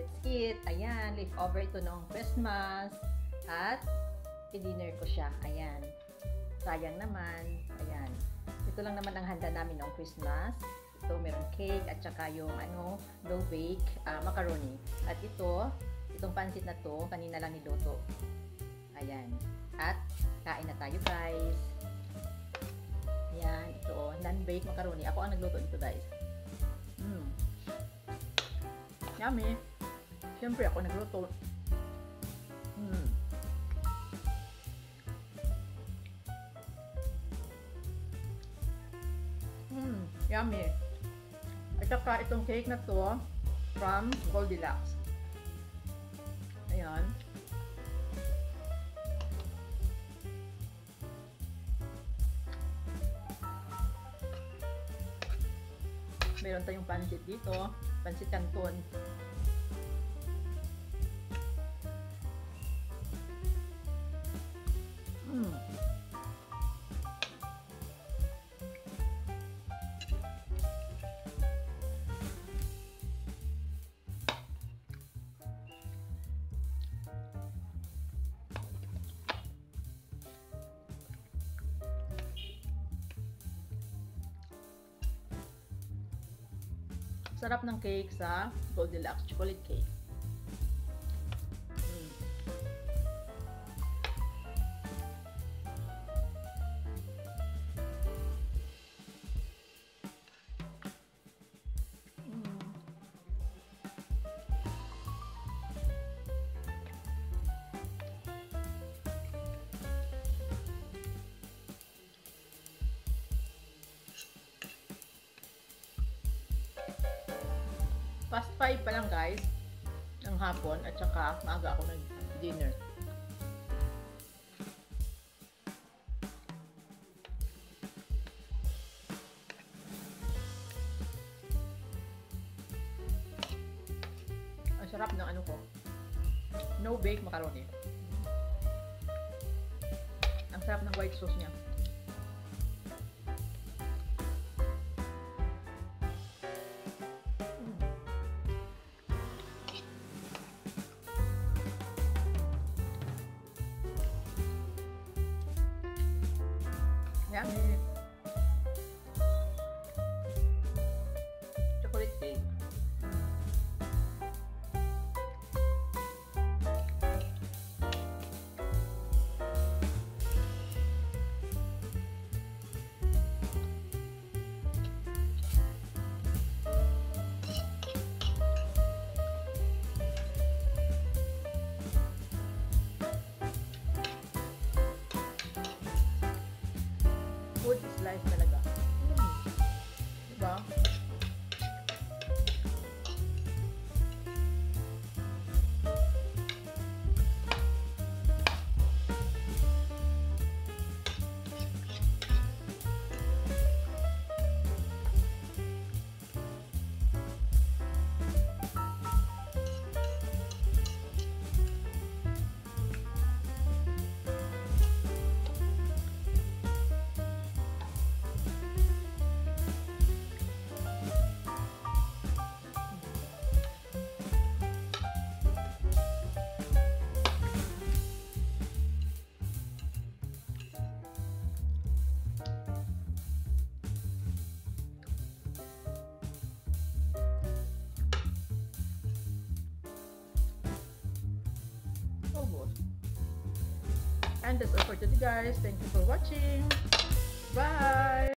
let's eat. Ayan, leftover ito noong Christmas. At, i-dinner ko siya. Ayan. Sayang naman. Ayan. Ito lang naman ang handa namin noong Christmas. Ito, meron cake at saka yung low bake macaroni. At itong pansit na to, kanina lang niluto. Ayan. At, kain na tayo guys. Ayan, ito, non-bake macaroni. Ako ang nagluto nito guys. Yummy. Siyempre ako nagluto. Yummy. At saka itong cake na to from Goldilocks. Ayan. Meron tayong pansit dito. Pansit Canton. Sarap ng cake sa Goldilocks chocolate cake. Past 5 pa lang guys ng hapon at saka maaga ako nag-dinner. Ang sarap ng ko. No bake macaroni. Ang sarap ng white sauce niya. Yummy. Chocolate cake. Food is life talaga. Diba? And that's all for today guys. Thank you for watching. Bye!